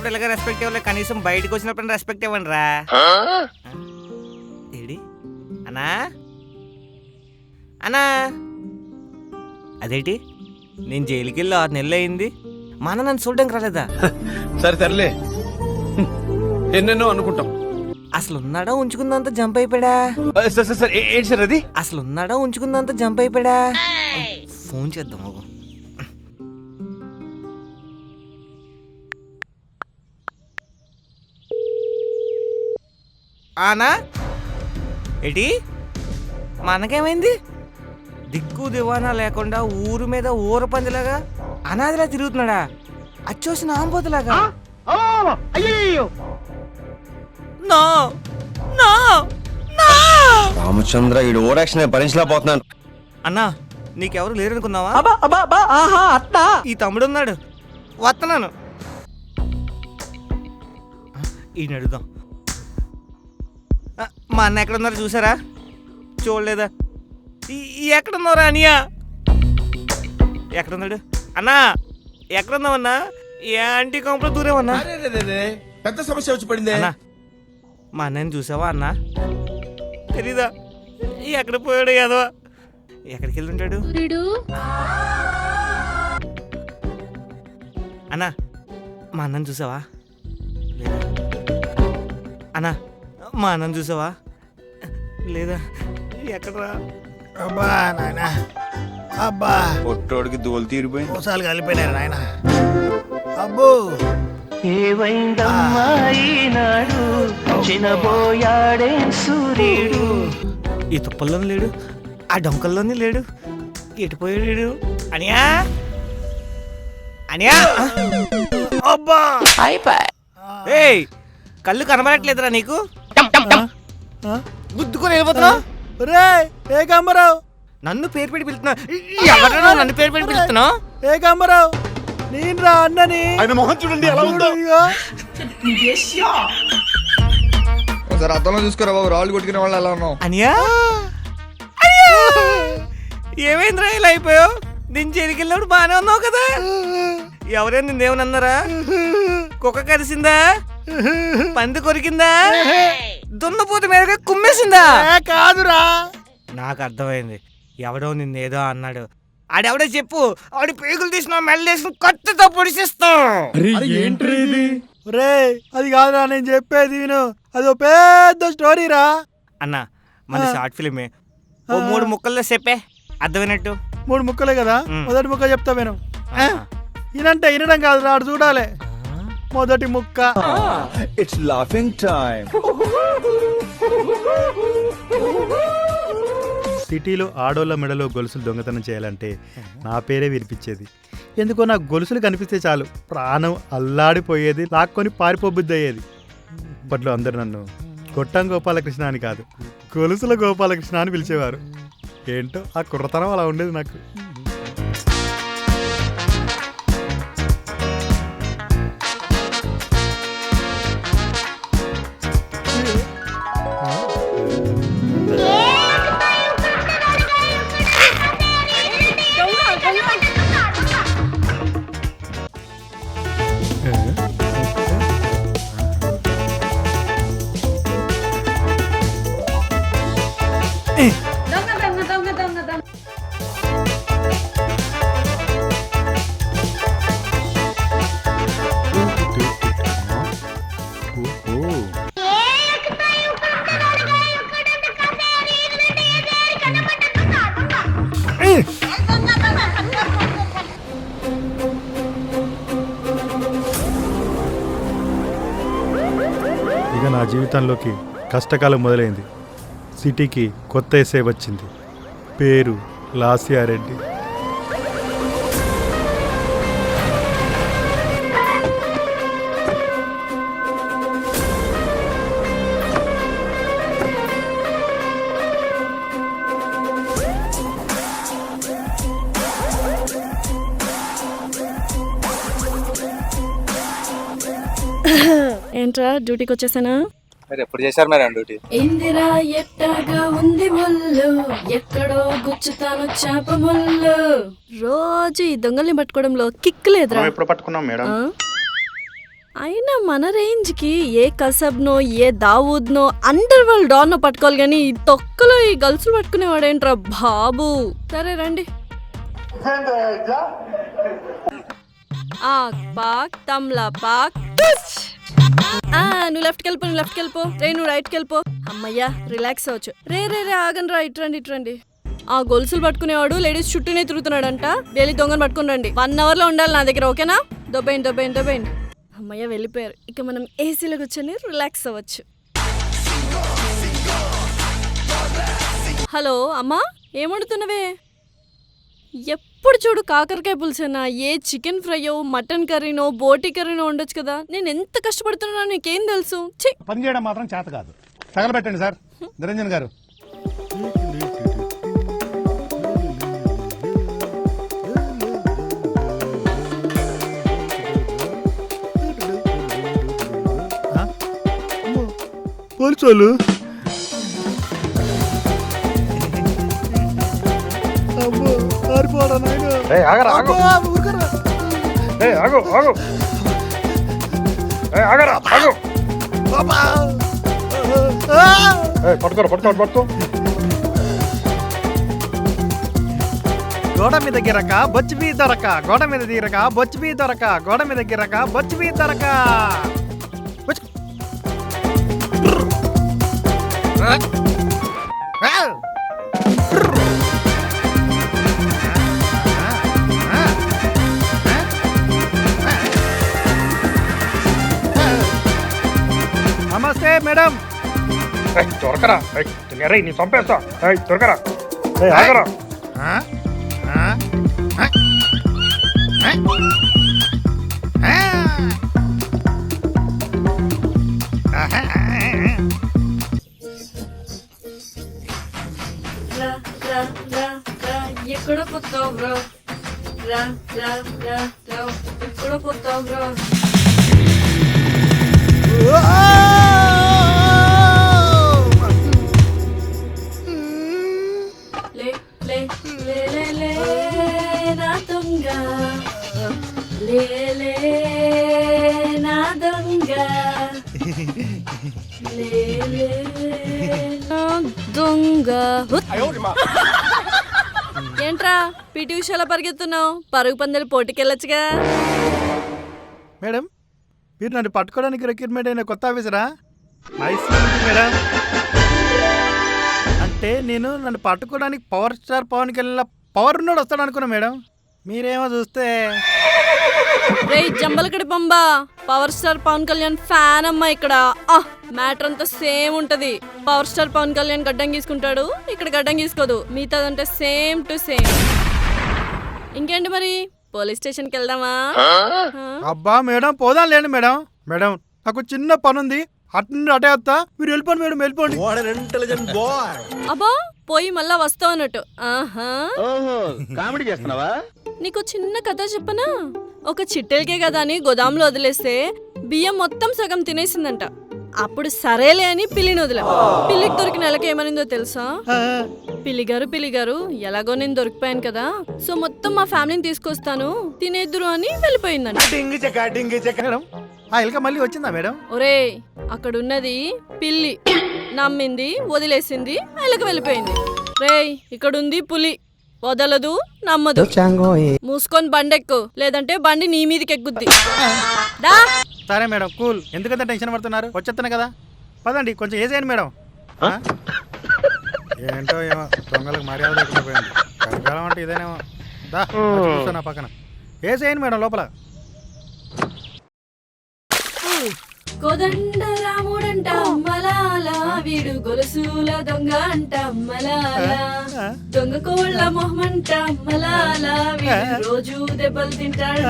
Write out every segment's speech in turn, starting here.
ఉన్నప్పుడు ఎలాగ రెస్పెక్ట్ ఇవ్వలే, కనీసం బయటకు వచ్చినప్పుడు రెస్పెక్ట్ ఇవ్వండి రా. ఏడి అన్నా అన్నా, అదేంటి నేను జైలుకి వెళ్ళి 6 నెలలు అయింది, మా అన్న నన్ను చూడడానికి రాలేదా? సరే సర్లే, ఎన్నెన్నో అనుకుంటాం. అసలు ఉన్నాడా ఉంచుకుందంతా జంప్ అయిపోయాడా? ఏంటి సార్ అది? అసలు ఉన్నాడా ఉంచుకుందంతా జంప్ అయిపోయాడా? ఫోన్ చేద్దాం. ఆనా ఏంటి మా అన్నకేమైంది? దిక్కు దివానా లేకుండా ఊరు మీద ఊర పందిలాగా అనాదిలా తిరుగుతున్నాడా? అచ్చోసిన ఆంబోతులాగా. నో నో నో రామచంద్ర, ఈ ఓవరాక్షన్ భరించలేకపోతున్నాను. అన్నా నీకెవరు లేరనుకున్నావా? ఈ తమ్ముడు ఉన్నాడు, వస్తున్నాను. ఈయన అడుగుదాం. మా అన్న ఎక్కడున్నారో చూసారా? చూడలేదా? ఎక్కడున్నారా అనియా? ఎక్కడున్నాడు అన్నా? ఎక్కడున్నావన్నా? ఏ ఆంటీ కొంపలో దూరేమన్నా? పెద్ద సమస్య వచ్చి పడింది. అన్నా మా అన్నని చూసావా అన్నా? తెలీదా? ఎక్కడ పోయాడు యాదవా? ఎక్కడికి వెళ్ళుంటాడు అన్నా? మా అన్నని చూసావా? లేదా అన్నా? మా అన్నని చూసావా? లేదా? ఎక్కడరా? అబ్బా నాయన, అబ్బా పొట్టోడికి దోలు తీరిపోయి మోసాలు కలిపోయినారు నాయన. అబ్బో ఈ తుప్పల్లోని లేడు, ఆ డొంకల్లోని లేడు, ఎటు పోయాడు? అనియా అనియా, అబ్బా ఏయ్, కళ్ళు కనబడట్లేదురా నీకు? గుద్దుకొని వెళ్ళిపోతున్నావు. రే ఏకాంబరావు, నన్ను పేరు పెట్టి పిలుస్తున్నా? ఎవరన్నా నన్ను పేరు పెట్టి పిలుస్తున్నావు? ఏకాంబరావు నేను రా అన్నని. ఆయన మొహం చూడండి ఎలా ఉందో. ఒకసారి అద్దంలో చూసుకోరా బాబు, రాళ్ళు కొట్టుకునే వాళ్ళు ఎలా ఉన్నావు? అనియా ఏమైందిరా ఇలా అయిపోయావు? నేను జైలుకెళ్ళినప్పుడు బాగానే ఉన్నావు కదా? ఎవరైనా నిన్నేమన్నారా? కుక్క కరిసిందా? పంది కొరికిందా? దున్నపోతు మీదగా కుమ్మేసిందా? కాదురా, నాకు అర్థమైంది. ఎవడో నిన్నేదో అన్నాడు. ఆడెవడో చెప్పు, ఆడి పేగులు తీసిన మెల్లేసిన కత్తితో పొడిచేస్తాం. రే అది కాదురా నేను చెప్పేది విను, అది ఒక పెద్ద స్టోరీ రా. అన్నా మన షార్ట్ ఫిలిమే, ఓ 3 ముక్కల్లో చెప్పే అర్థమైనట్టు. 3 ముక్కలే కదా, మొదటి ముక్క చెప్తా విను. ఈయనంటే వినడం కాదు రా, ఆడు చూడాలి. మొదటి ముక్క, ఇట్స్ లాఫింగ్ టైం. సిటీలో ఆడోళ్ళ మెడలో గొలుసులు దొంగతనం చేయాలంటే నా పేరే వినిపించేది. ఎందుకో నాకు గొలుసులు కనిపిస్తే చాలు ప్రాణం అల్లాడిపోయేది, లాక్కొని పారిపోబుద్ది అయ్యేది. అప్పట్లో అందరు నన్ను గొట్టం గోపాలకృష్ణ అని కాదు, గొలుసుల గోపాలకృష్ణ అని పిలిచేవారు. ఏంటో ఆ కుర్రతనం అలా ఉండేది నాకు. ఇక నా జీవితంలోకి కష్టకాలం మొదలైంది. సిటీకి కొత్త ఎస్ఐ వచ్చింది, పేరు లాస్యారెడ్డి. ఏంట్రా డ్యూటీకి వచ్చేసానా? ఎప్పుడు చేశారు మేడం డ్యూటీ? ఇందిరా ఎట్టగా ఉంది ముళ్ళు, ఎక్కడో గుచ్చుతాను చేప ముళ్ళు. రోజు ఈ దొంగల్ని పట్టుకోవడంలో కిక్ లేదురా. ఎప్పుడు పట్టుకున్నాం మేడం? అయినా మన రేంజ్కి ఏ కసబ్నో ఏ దావూద్నో అండర్ వరల్డ్ డాన్నో పట్టుకోవాలి కానీ ఈ తొక్కలో ఈ గల్సులు పట్టుకునేవాడేంట్రా బాబు. సరే రండి. ఆక్ పాక్ తమ్లా పాక్ నువ్వు లెఫ్ట్కి వెళ్ళిపో రే, నువ్వు రైట్కి వెళ్ళిపో. అమ్మయ్యా రిలాక్స్ అవ్వచ్చు. రే ఆగండి రా, ఇట్రండి. ఆ గొలుసులు పట్టుకునేవాడు లేడీస్ చుట్టూనే తిరుగుతున్నాడంట. వెళ్ళి దొంగను పట్టుకుని రండి. 1 hourలో ఉండాలి నా దగ్గర, ఓకేనా? దొబ్బేయండి. అమ్మయ్య వెళ్ళిపోయారు. ఇక మనం ఏసీలో కూర్చొని రిలాక్స్ అవ్వచ్చు. హలో అమ్మా, ఏమడుతున్నవే? ఎప్పుడు చూడు కాకరకాయ పులుసేనా? ఏ చికెన్ ఫ్రైయో మటన్ కర్రీనో బోటి కర్రీనో ఉండొచ్చు కదా. నేను ఎంత కష్టపడుతున్నానో నీకేం తెలుసు? పని చేయడం మాత్రం చేత కాదు. తగలబెట్టండి సార్. నిరంజన్ గారు పోల్చోలు పట్టుకో. గోడ మీద గిరక బొచ్చు బీ దొరక, గోడ మీద దిరక బొచ్చు బీ దొరక, గోడ మీద గిరక బొచ్చు బీ దొరక. నమస్తే మేడం. దొరకరా నీ చంపేస్తా. దొరకరా ఆగరా. ఎక్కడ పోతావు బ్రో? ఎక్కడ పోతావు బ్రో? నా దొంగ నా దొంగ దొంగ. ఏంట్రా పీటీ ఉషాలో పరిగెత్తున్నావు? పరుగు పందెలు పోటీకెళ్ళొచ్చుగా. మేడం, మీరు నన్ను పట్టుకోవడానికి రిక్రూట్మెంట్ అయిన కొత్త ఆఫీసరా? Nice madam. అంటే నేను నన్ను పట్టుకోవడానికి power star Pawan Kalyan power ఉన్నాడు వస్తాడు అనుకున్నా మేడం. మీరేమో చూస్తే రేయ్ జంబలకడి పంబా, power star Pawan Kalyan fan అమ్మా ఇక్కడ. మ్యాటర్ అంతా సేమ్ ఉంటది. పవర్ స్టార్ పవన్ కళ్యాణ్ గడ్డం గీసుకుంటాడు, ఇక్కడ గడ్డం గీసుకోదు. మిగతాదంటే సేమ్ టు సేమ్. ఇంకేంటి మరి, పోలీస్ స్టేషన్కి వెళ్దామా? అబ్బా మేడం పోదాం లేండి మేడం. మేడం నాకు చిన్న పని ఉంది, అటే వస్తా, మీరు వెళ్ళిపోండి మేడం, వెళ్ళిపోండి. అబ్బా పోయి మళ్ళా వస్తావు అన్నట్టు. కామెడీ చేస్తున్నావా? నీకు చిన్న కథ చెప్పనా? ఒక చిట్టెలకే కదా అని గోదాంలో వదిలేస్తే బియ్యం మొత్తం సగం తినేసిందంట. అప్పుడు సరేలే అని పిల్లిని వదిలే. పిల్లికి దొరికిన నెలకి ఏమనిందో తెలుసా? పిల్లిగారు ఎలాగో నేను దొరికిపోయాను కదా, సో మొత్తం మా ఫ్యామిలీని తీసుకొస్తాను తినేద్దురు అని వెళ్ళిపోయిందంట. మేడం ఆ ఎలక మళ్ళీ వచ్చిందా మేడం? ఒరే అక్కడున్నది పిల్లి, నమ్మింది వదిలేసింది, ఎలక వెళ్ళిపోయింది. రేయ్ ఇక్కడుంది పులి, వదలదు నమ్మదు. మూసుకొని బండెక్కు, లేదంటే బండి నీ మీదకి ఎక్కుద్ది. దా. సరే మేడం కూల్, ఎందుకంత టెన్షన్ పడుతున్నారు? వచ్చేస్తాను కదా, పదండి కొంచెం ఏసేయండి మేడం. ఏంటో ఏమో దొంగలకు మర్యాద లేకపోయింది. కలకాలం అంటే ఇదేనేమో. దా నా పక్కన ఏసేయండి మేడం లోపల. కోదండ రాముడంట అమ్మలాల, వీడు గొలుసుల దొంగ అంట అమ్మలాల, దొంగ కోళ్ళ మొహమంట అమ్మలాల, వీడు రోజు దెబ్బలు తింటాడు.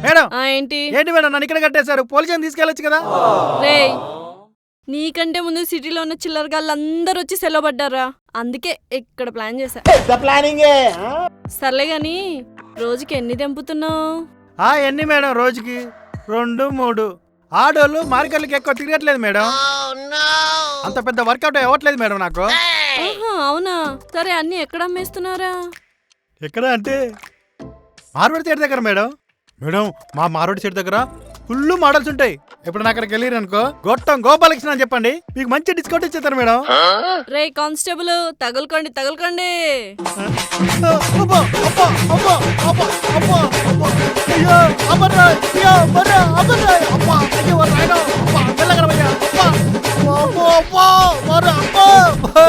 మేడం ఏంటి ఏంటి మేడం నన్ను ఇక్కడ కట్టేశారు? పోలీసుని తీసుకెళ్ళొచ్చు కదా. రేయ్ నీకంటే ముందు సిటీలో ఉన్న చిల్లరగాళ్ళందరూ వచ్చి సెలవు పడ్డారా, అందుకే ఇక్కడ ప్లాన్ చేశా. సర్లే గాని రోజుకి ఎన్ని తెంపుతున్నావు? ఎన్ని మేడం? రోజుకి 2, 3. ఆడోళ్ళు మార్కెట్లకి ఎక్కువ తిరగట్లేదు మేడం. అంత పెద్ద వర్కౌట్ అవ్వట్లేదు మేడం నాకు. అవునా? సరే అన్ని ఎక్కడ అమ్మేస్తున్నారా? ఎక్కడ అంటే మార్వాడి చెట్టు దగ్గర మేడం. మేడం మా మార్వాడి చెట్టు దగ్గర ఫుల్ మోడల్స్ ఉంటాయి. ఎప్పుడైనా అక్కడికి వెళ్ళారు అనుకో, గొట్టం గోపాలకృష్ణ అని చెప్పండి, మీకు మంచి డిస్కౌంట్ ఇచ్చేస్తారు మేడం. రే కానిస్టేబుల్ తగులుకోండి తగులుకోండి. అబ్బా, అబ్బా, అబ్బా, అబ్బా, అబ్బా, అబ్బా. అయ్యో, అబ్బర్రా, అయ్యో, అబ్బర్రా, అబ్బర్రా, అబ్బా, అయ్యో, నాయనా, అబ్బా, మెల్లగా రమ్మయ్యా, అబ్బా, అబ్బా, అబ్బా, మర్రా, అబ్బా,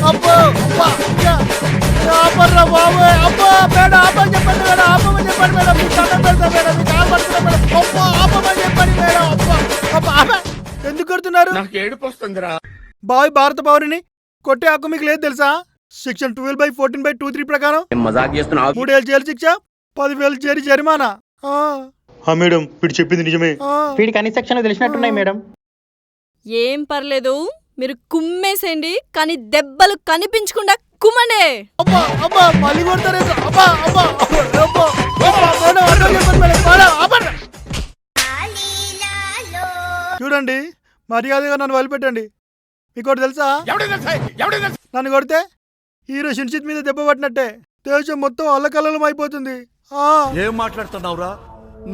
అబ్బా, అబ్బా, అయ్యా, అబ్బర్రా బాబోయ్, అబ్బా, మేడం, ఆపమని చెప్పండి మేడం, ఆపమని చెప్పండి మేడం, మీకు దండం పెడతా మేడం, మీకు కాలు పడుతున్నా మేడం, అబ్బా, ఆపమని చెప్పండి మేడం, అబ్బా, అబ్బా, ఆపే. ఎందుకు కొడుతున్నారు? నాకు ఏడుపు వస్తుందిరా. బాయ్ భారత పౌరుని కొట్టే హక్కు మీకు లేదు తెలుసా? సెక్షన్ 12/14/23 ప్రకారం 3 ఏళ్ళ జైలు శిక్ష, 10,000 చేరి జరిమానా. మేడం వీడు చెప్పింది నిజమే. వీడికి అన్ని సెక్షన్లు తెలిసినట్టున్నాయి మేడం. ఏం పర్లేదు, మీరు కుమ్మేసేయండి, కానీ దెబ్బలు కనిపించకుండా కుమ్మండి. అబ్బా అబ్బా మళ్ళీ కొడతారే, అబ్బా అబ్బా అబ్బా, అబ్బా, మేడం, అర్థం చెప్పండి మేడం, మేడం, ఆపండి. చూడండి, మర్యాదగా నన్ను వదిలిపెట్టండి. మీకు తెలుసా, నన్ను కొడితే హీరో షిన్షిత్ మీద దెబ్బ పట్టినట్టే దేశం మొత్తం అల్లకల్లం అయిపోతుంది. ఏం మాట్లాడుతున్నావురా?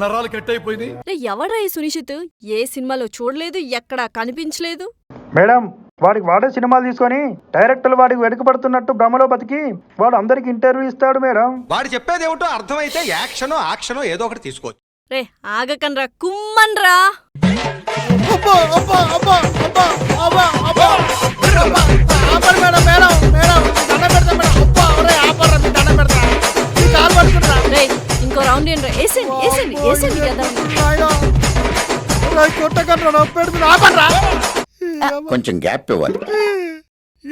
నరాలు కట్ అయిపోయింది. రే ఎవడ్రా ఈ సునిషిత్? ఏ సినిమాలో చూడలేదు, ఎక్కడా కనిపించలేదు. మేడం వాడికి వాడే సినిమాలు తీసుకొని డైరెక్టర్లు వాడికి వెనుకబడుతున్నట్టు భ్రమలో బతికి వాడు అందరికి ఇంటర్వ్యూ ఇస్తాడు మేడం. వాడు చెప్పేది ఏమిటో అర్థమైతే యాక్షనో యాక్షనో ఏదో ఒకటి తీసుకోవచ్చు. రే ఆగకన్రా, కుమ్మన్రా. అబ్బా అబ్బా అబ్బా అబ్బా అబ్బా అబ్బా అబ్బా, ఆపండి మేడం, మేడం, మేడం, మీకు దండం పెడతా మేడం, అబ్బా, ఒరేయ్, ఆపండ్రా, మీకు దండం పెడతా, మీ కాలు పట్టుకుంటా. రే ఇంకో రౌండ్ ఏంట్రా, వేసేయండి వేసేయండి వేసేయండి కదా. కొట్టకండ్రా, నొప్పి పెడుతున్నా, ఆపండ్రా. కొంచెం గ్యాప్ ఇవ్వాలి.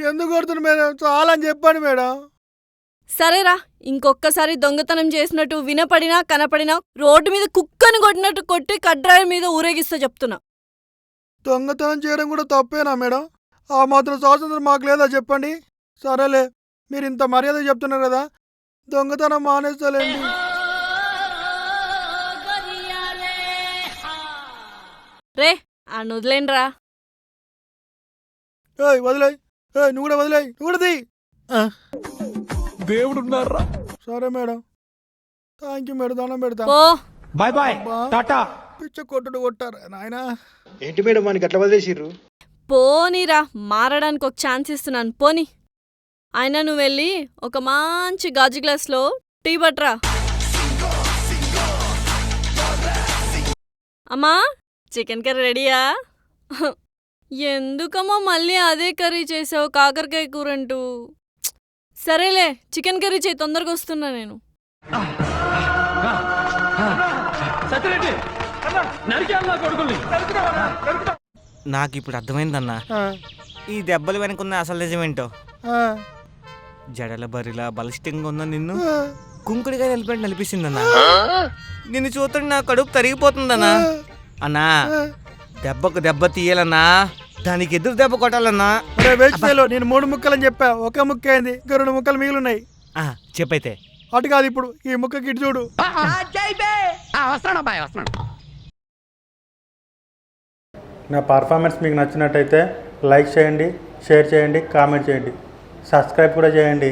ఎందుకు కొడుతున్నా మేడం? చాలా అని చెప్పండి మేడం. సరేరా, ఇంకొక్కసారి దొంగతనం చేసినట్టు వినపడినా కనపడినా రోడ్డు మీద కుక్కని కొట్టినట్టు కొట్టి కడ్రాయి మీద ఊరేగిస్తా చెప్తున్నా. దొంగతనం చేయడం కూడా తప్పేనా మేడం? ఆ మాత్రం స్వాతంత్రం మాకు లేదా చెప్పండి. సరేలే, మీరు ఇంత మర్యాద చెప్తున్నారు కదా, దొంగతనం మానేస్తలేండి. రే ఆ వదిలేండ్రా. వదిలేయ్, నువ్వు కూడా వదిలేయ్, నువ్వు కూడా తీ. దేవుడున్నారా? సరే మేడం, థ్యాంక్ యూ మేడం, దండం పెడతా. పో. Bye bye, tata. పిచ్చ కొట్టుడు కొట్టారు నాయన. ఏంటి మేడం మనకి అట్లా వదిలేసిర్రు? పోనీరా, మారడానికి ఒక ఛాన్స్ ఇస్తున్నాను, పోనీ. అయినా నువ్వు వెళ్ళి ఒక మంచి గాజు గ్లాస్లో టీ పట్రా. అమ్మా చికెన్ కర్రీ రెడీయా? ఎందుకమ్మా మళ్ళీ అదే కర్రీ చేసావు, కాకరకాయ కూరంటూ? సరేలే, చికెన్ కర్రీ చేయి, తొందరగా వస్తున్నా నేను. నాకు ఇప్పుడు అర్థమైందన్నా, ఈ దెబ్బలు వెనుకున్న అసలు నిజమేంటో. జడల బరిలా బలిష్టంగా ఉన్న నిన్ను కుంకుడిగా నిలిపెట్టి నలిపిస్తుందన్నా. నిన్ను చూస్తుంటే నా కడుపు తరిగిపోతుందన్నా. అన్నా దెబ్బకు దెబ్బ తీయాలన్నా, దానికి ఎదురు దెబ్బ కొట్టాలన్నా. నేను 3 ముక్కలని చెప్పా, ఒక ముక్క అయింది, ఇంకా 2 ముక్కలు మిగిలిన్నాయి. చెప్పైతే అటు కాదు, ఇప్పుడు ఈ ముక్కకి ఇటు చూడు. నా పర్ఫార్మెన్స్ మీకు నచ్చినట్టయితే లైక్ చేయండి, షేర్ చేయండి, కామెంట్ చేయండి, సబ్స్క్రైబ్ కూడా చేయండి.